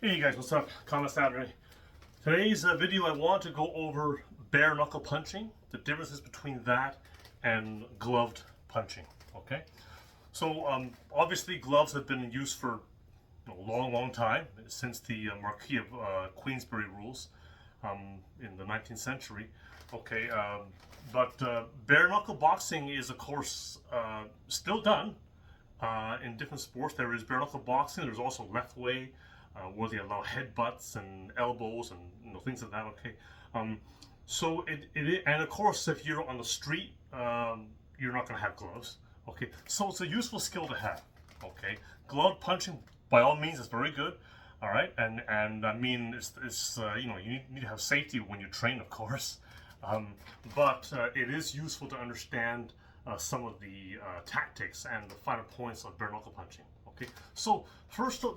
Hey guys, what's up? Comment Saturday. Today's video I want to go over bare knuckle punching, the differences between that and gloved punching. Okay, so obviously gloves have been in use for a long time, since the Marquis of Queensberry rules in the 19th century. Okay, but bare knuckle boxing is of course still done in different sports. There is bare knuckle boxing. There's also left way, where they allow headbutts and elbows and things like that. Okay, so and of course if you're on the street, you're not going to have gloves. Okay, so it's a useful skill to have. Okay, glove punching by all means is very good. All right, and I mean it's you need to have safety when you train, of course, but it is useful to understand some of the tactics and the finer points of bare knuckle punching. Okay, so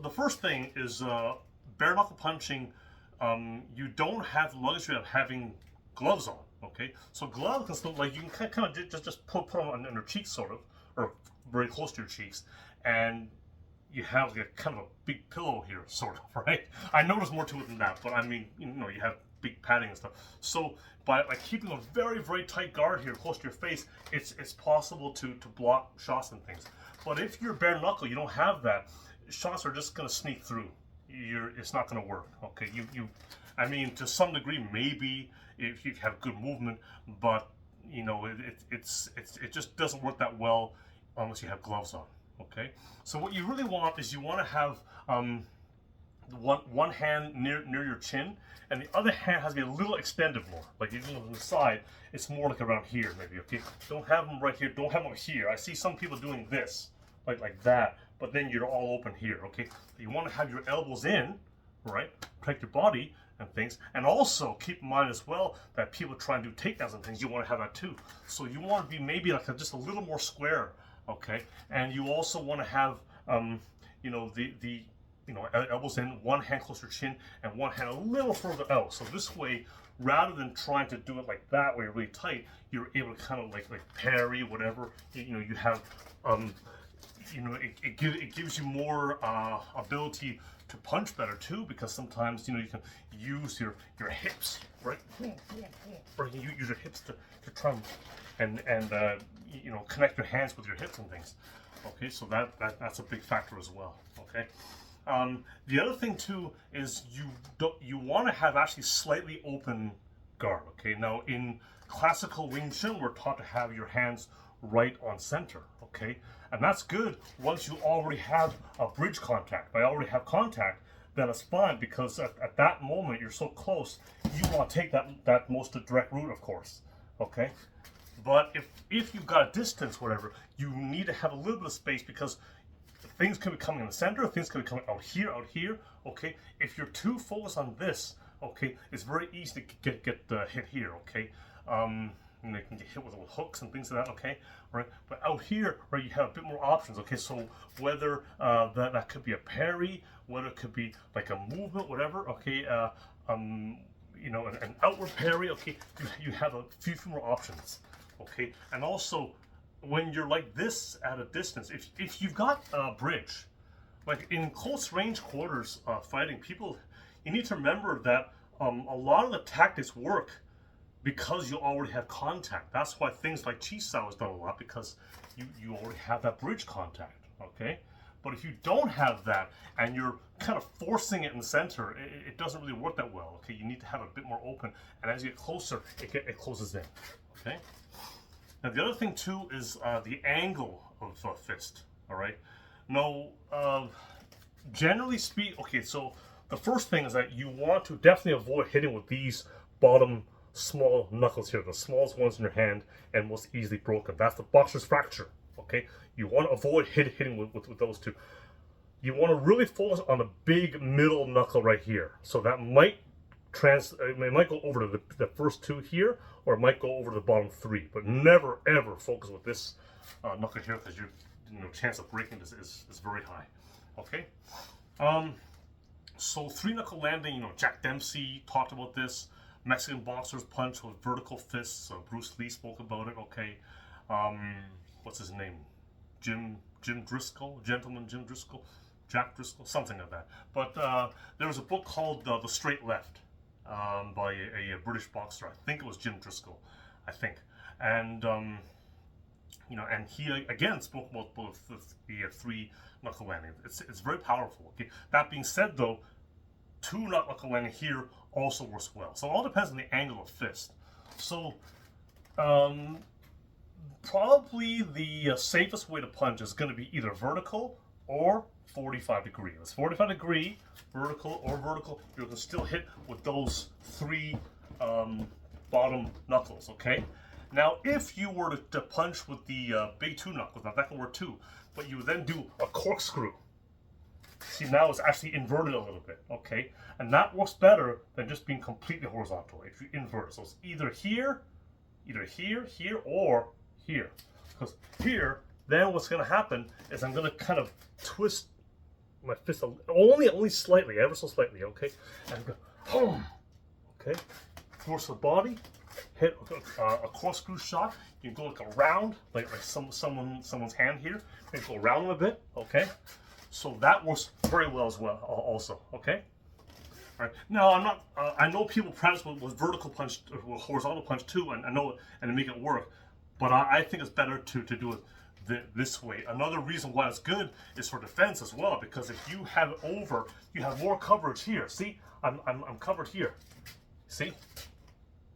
the first thing is bare knuckle punching. You don't have the luxury of having gloves on. Okay, so gloves can still, like, you can kind of just put them on your cheeks, sort of, or very close to your cheeks, and you have like kind of a big pillow here, sort of, right? I know there's more to it than that, but I mean, you have big padding and stuff. So by keeping a very tight guard here close to your face, it's possible to block shots and things. But if you're bare knuckle, you don't have that. Shots are just going to sneak through. It's not going to work. Okay, I mean, to some degree, maybe if you have good movement, but it just doesn't work that well unless you have gloves on. Okay, so what you really want is you want to have one hand near your chin, and the other hand has to be a little extended more. Like, on the side, it's more like around here, maybe. Okay, don't have them right here. Don't have them here. I see some people doing this, like that, but then you're all open here. Okay, you want to have your elbows in, right? Protect your body and things, and also keep in mind as well that people try and do takedowns and things. You want to have that too. So you want to be maybe like just a little more square. Okay, and you also want to have the elbows in, one hand closer to chin, and one hand a little further out. So this way, rather than trying to do it like that where you're really tight, you're able to kind of like parry, whatever. You have it gives you more ability to punch better too, because sometimes you can use your hips, right? Or you use your hips to try and connect your hands with your hips and things. Okay, so that's a big factor as well. Okay, the other thing too is you want to have actually slightly open guard. Okay, now in classical Wing Chun, we're taught to have your hands right on center. Okay, and that's good once you already have a bridge contact. By already have contact, then it's fine, because at that moment you're so close, you want to take that most direct route, of course. Okay, but if you've got a distance, whatever, you need to have a little bit of space, because things could be coming in the center, things could be coming out here. Okay, if you're too focused on this, okay, it's very easy to get hit here. Okay, you can get hit with hooks and things like that. Okay, right. But out here, right, you have a bit more options. Okay, so whether that could be a parry, whether it could be like a movement, whatever. Okay, an outward parry. Okay, you have a few more options. Okay, and also when you're like this at a distance, if you've got a bridge, like in close range quarters fighting, you need to remember that a lot of the tactics work because you already have contact. That's why things like Chi Sao is done a lot, because you already have that bridge contact. Okay, but if you don't have that and you're kind of forcing it in the center, it doesn't really work that well. Okay, you need to have a bit more open, and as you get closer, it closes in. Okay. Now the other thing too is the angle of fist. All right. Now, generally speaking, okay, so the first thing is that you want to definitely avoid hitting with these bottom small knuckles here, the smallest ones in your hand and most easily broken. That's the boxer's fracture. Okay, you want to avoid hitting with those two. You want to really focus on the big middle knuckle right here. So that might it might go over to the first two here, or it might go over to the bottom three, but never ever focus with this knuckle here, because your chance of breaking is very high. Okay, so three knuckle landing, Jack Dempsey talked about this. Mexican boxers punch with vertical fists. Bruce Lee spoke about it. Okay, what's his name? Jim Driscoll, Gentleman Jim Driscoll. Jack Driscoll, something like that. But there was a book called The Straight Left by a British boxer. I think it was Jim Driscoll, I think. And and he again spoke about both the three knuckle landing. It's very powerful. Okay? That being said, though, two knuckle landing here also works well. So it all depends on the angle of fist. So probably the safest way to punch is going to be either vertical or 45 degree. It's 45 degree, vertical or vertical. You're going to still hit with those three bottom knuckles, okay? Now, if you were to punch with the big two knuckles, now that can work too, but you would then do a corkscrew. See, now it's actually inverted a little bit, okay? And that works better than just being completely horizontal if you invert it. So it's either here, here, or here. Because here, then what's going to happen is I'm going to kind of twist my fist only slightly, ever so slightly, okay? And go, boom, okay? Force the body, hit a corkscrew shot. You can go like around, like someone's hand here. Maybe go around them a bit, okay? So that works very well as well, also, okay? All right. Now I'm not. I know people practice with vertical punch, with horizontal punch too, and I know it, and to make it work. But I think it's better to do it this way. Another reason why it's good is for defense as well, because if you have it over, you have more coverage here. See, I'm covered here. See,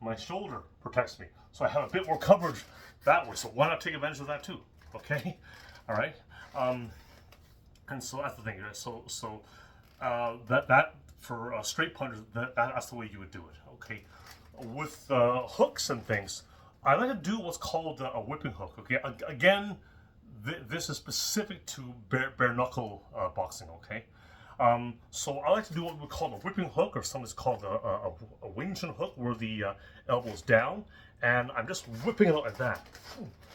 my shoulder protects me, so I have a bit more coverage that way. So why not take advantage of that too? Okay, all right. And so that's the thing. So that for straight punches, that's the way you would do it. Okay, with hooks and things, I like to do what's called a whipping hook. Okay, again, this is specific to bare knuckle boxing. Okay, so I like to do what we call a whipping hook, or sometimes called a wing chun hook, where the elbow's down, and I'm just whipping it out like that.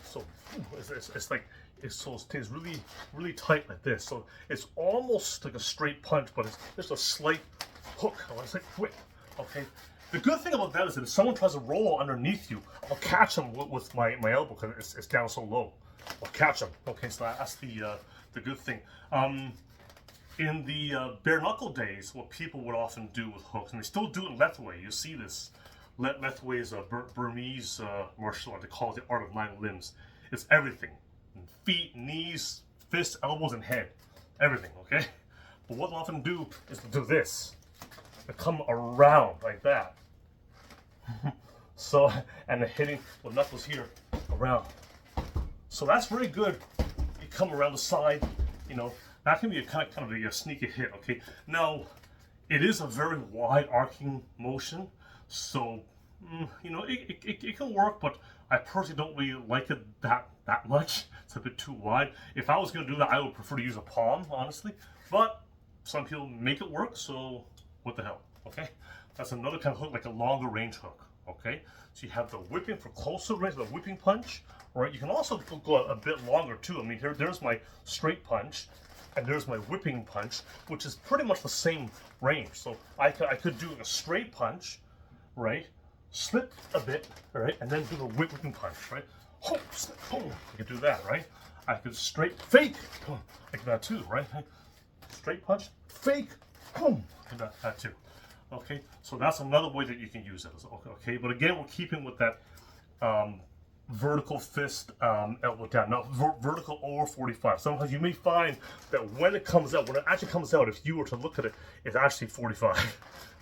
So it's like. So it stays really tight like this. So it's almost like a straight punch, but it's just a slight hook. It's like whip. Okay. The good thing about that is that if someone tries to roll underneath you, I'll catch them with my elbow because it's down so low. I'll catch them. Okay, so that's the good thing. In the bare knuckle days, what people would often do with hooks, and they still do it Lethwei. You see this. Lethwei is a Burmese martial art. They call it the art of 9 limbs. It's everything. Feet, knees, fists, elbows, and head. Everything, okay? But what they'll often do is to do this. They come around like that. So, and they're hitting with knuckles here, around. So that's very good. You come around the side, that can be a kind of a sneaky hit, okay? Now, it is a very wide arcing motion, so, it can work, but I personally don't really like it that much. It's a bit too wide. If I was going to do that, I would prefer to use a palm, honestly. But some people make it work, so what the hell, okay? That's another kind of hook, like a longer range hook, okay? So you have the whipping for closer range, the whipping punch, right? You can also go a bit longer too. I mean, there's my straight punch, and there's my whipping punch, which is pretty much the same range. So I could do a straight punch, right? Slip a bit, right? And then do the whipping punch, right? Oh, slip, boom. I could do that, right? I could straight fake, boom, like that too, right? Straight punch, fake, boom, like that too. Okay, so that's another way that you can use it. Okay, but again, we're keeping with that vertical fist elbow down. Now, vertical over 45. Sometimes you may find that when it actually comes out, if you were to look at it, it's actually 45.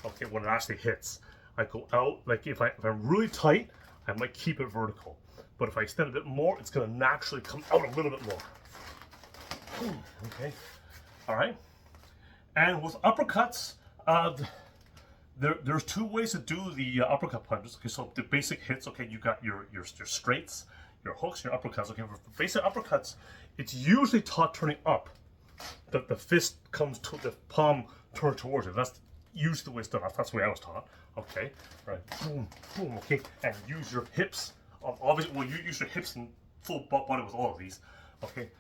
Okay, when it actually hits. I go out, like if I'm really tight, I might keep it vertical. But if I extend a bit more, it's going to naturally come out a little bit more. Okay, all right. And with uppercuts, there's 2 ways to do the uppercut punches. Okay, so the basic hits. Okay, you got your straights, your hooks, your uppercuts. Okay, for basic uppercuts, it's usually taught turning up. The fist comes to the palm turned towards it. That's usually the way it's done. That's the way I was taught. Okay, right, boom, boom, okay, and use your hips. Obviously, well, you use your hips and full body with all of these, okay.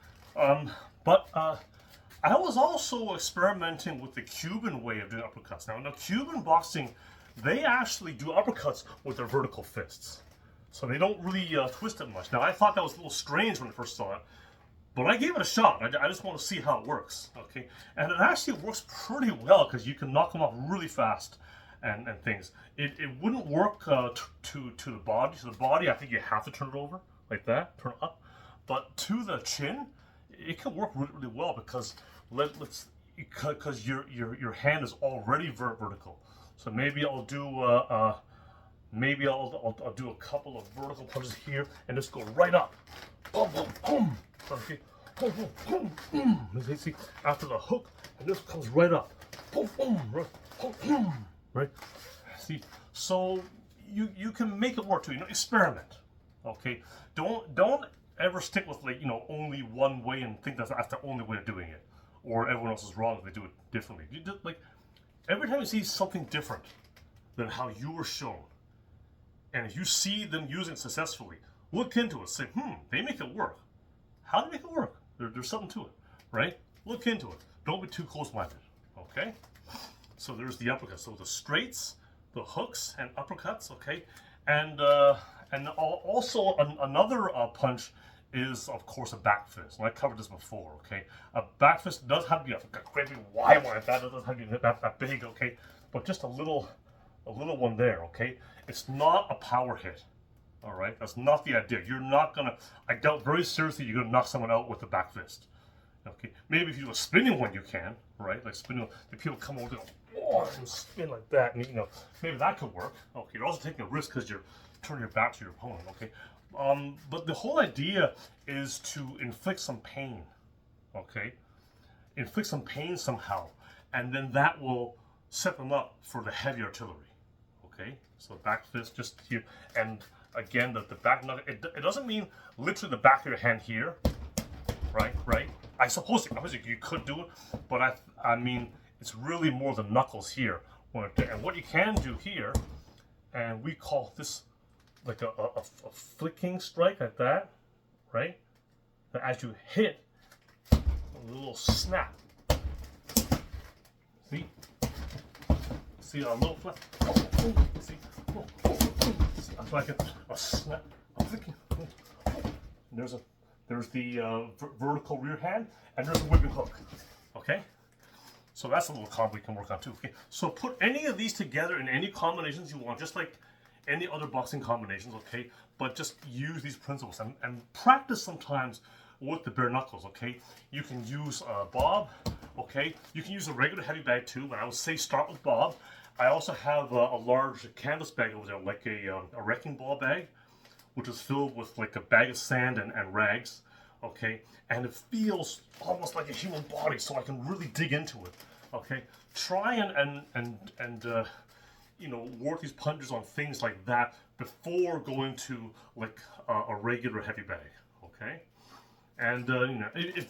But I was also experimenting with the Cuban way of doing uppercuts. Now, Cuban boxing, they actually do uppercuts with their vertical fists, so they don't really twist it much. Now, I thought that was a little strange when I first saw it, But I gave it a shot. I just want to see how it works, okay? And it actually works pretty well because you can knock them off really fast and things. It wouldn't work to the body. To the body, I think you have to turn it over like that, turn it up. But to the chin, it can work really, really well because because your hand is already vertical. So maybe I'll do I'll do a couple of vertical punches here and just go right up. Boom, boom, boom. Okay. Boom, boom, boom, boom. You see, after the hook, and this comes right up. Boom, boom, right. Boom, boom, right. See, so you can make it work too. Experiment. Okay. Don't ever stick with only one way and think that's the only way of doing it, or everyone else is wrong if they do it differently. You just, every time you see something different than how you were shown, and if you see them using it successfully, look into it. Say, they make it work. How do they make it work? There's something to it, right? Look into it. Don't be too close-minded, okay? So there's the uppercuts. So the straights, the hooks, and uppercuts, okay? And also another punch is, of course, a back fist. And I covered this before, okay? A back fist does have to be a great big wide one like that. It doesn't have to be that big, okay? But just a little one there, okay? It's not a power hit. All right, that's not the idea. You're not gonna. I doubt very seriously you're gonna knock someone out with the back fist. Okay, maybe if you do a spinning one, you can, right? Like spinning, the people come over and spin like that, and maybe that could work. Okay, you're also taking a risk because you're turning your back to your opponent. Okay, but the whole idea is to inflict some pain. Okay, inflict some pain somehow, and then that will set them up for the heavy artillery. Okay, so back fist just here and. Again, the back knuckle, it doesn't mean literally the back of your hand here, right? I suppose you could do it, but I mean, it's really more the knuckles here. And what you can do here, and we call this like a flicking strike like that, right? That as you hit, a little snap. See a little flap. See? It's like a snap, a flicking. There's the vertical rear hand, and there's a whipping hook. Okay, so that's a little combo we can work on too. Okay, so put any of these together in any combinations you want, just like any other boxing combinations. Okay, but just use these principles and practice sometimes with the bare knuckles. Okay, you can use Bob. Okay, you can use a regular heavy bag too, but I would say start with Bob. I also have a large canvas bag over there, like a wrecking ball bag, which is filled with like a bag of sand and rags, okay? And it feels almost like a human body, so I can really dig into it, okay? Try and work these punches on things like that before going to like a regular heavy bag, okay? And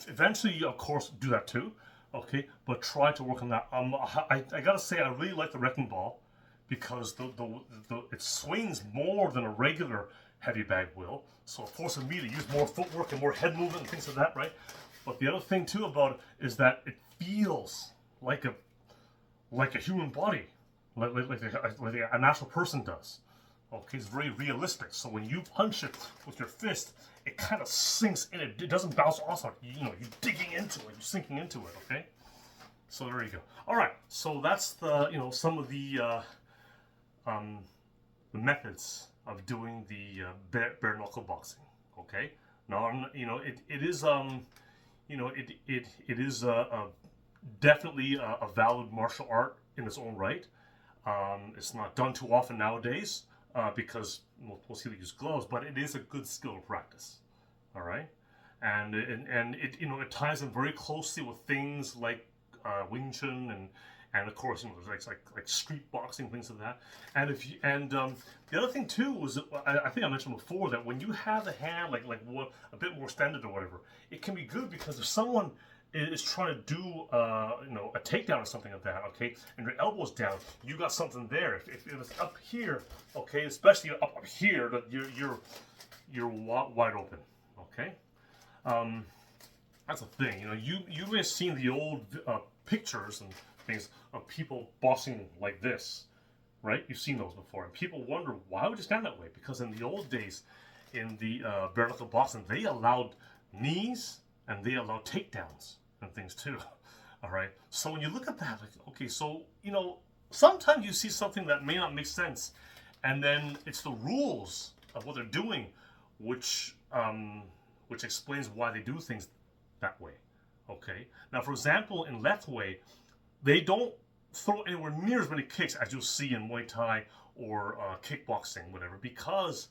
eventually, of course, do that too. Okay, but try to work on that. I gotta say, I really like the wrecking ball because it swings more than a regular heavy bag will. So it forces me to use more footwork and more head movement and things like that, right? But the other thing too about it is that it feels like a human body, like a natural person does. Okay, it's very realistic. So when you punch it with your fist, it kind of sinks in. It doesn't bounce off. You're digging into it. You're sinking into it. Okay. So there you go. All right. So that's some of the methods of doing the bare knuckle boxing. Okay. Now it is it is definitely a valid martial art in its own right. It's not done too often nowadays. Because most people use gloves, but it is a good skill to practice. All right, and it it ties in very closely with things like Wing Chun and of course there's like street boxing, things like that. And the other thing too was I think I mentioned before that when you have the hand like what a bit more extended or whatever, it can be good because if someone is trying to do a takedown or something like that, okay, and your elbow's down, you got something there. If it's up here, okay, especially up here, that you're wide open, okay. That's a thing. You may have seen the old pictures and things of people boxing like this, right? You've seen those before, and people wonder why would you stand that way? Because in the old days, in the bare knuckle boxing, they allowed knees and they allow takedowns and things too. All right. So when you look at that, like, okay, so sometimes you see something that may not make sense, and then it's the rules of what they're doing, which explains why they do things that way. Okay. Now, for example, in left way, they don't throw anywhere near as many kicks as you'll see in Muay Thai or kickboxing, whatever, because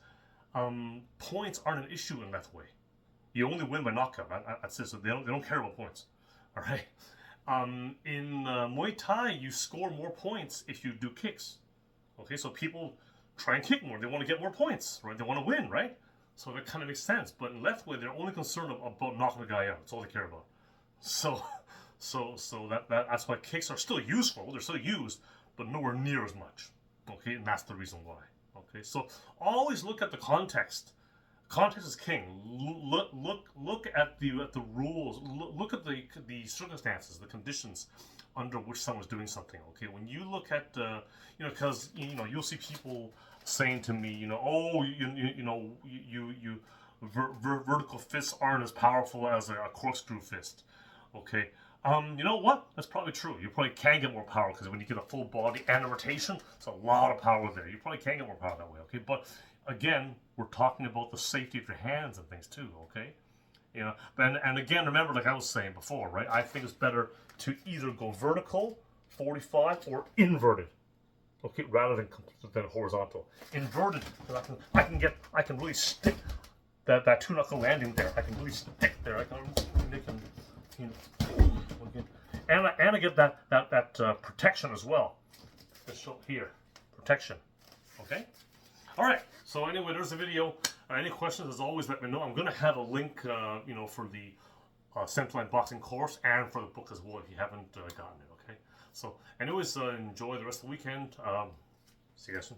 points aren't an issue in left way. You only win by knockout. That's it. So they don't care about points. All right. In Muay Thai, you score more points if you do kicks. Okay, so people try and kick more. They want to get more points, right? They want to win, right? So that kind of makes sense. But in left way, they're only concerned about knocking the guy out. That's all they care about. So that's why kicks are still useful. They're still used, but nowhere near as much. Okay, and that's the reason why. Okay, so always look at the context. Context is king. Look at the rules. Look at the circumstances, the conditions under which someone's doing something. Okay, when you look at because you'll see people saying to me, oh, vertical fists aren't as powerful as a corkscrew fist. Okay. You know what? That's probably true. You probably can get more power because when you get a full body and a rotation, it's a lot of power there. You probably can get more power that way. Okay, but again, we're talking about the safety of your hands and things too. Okay, and again, remember, like I was saying before, right? I think it's better to either go vertical, 45, or inverted. Okay, rather than horizontal. Inverted, because I can really stick that two knuckle landing there. I can really stick there. I can and I get that protection as well. This show here, protection. Okay. All right. So anyway, there's the video. Any questions, as always, let me know. I'm going to have a link, for the Centerline Boxing course and for the book as well if you haven't gotten it. Okay. So, anyways, enjoy the rest of the weekend. See you guys soon.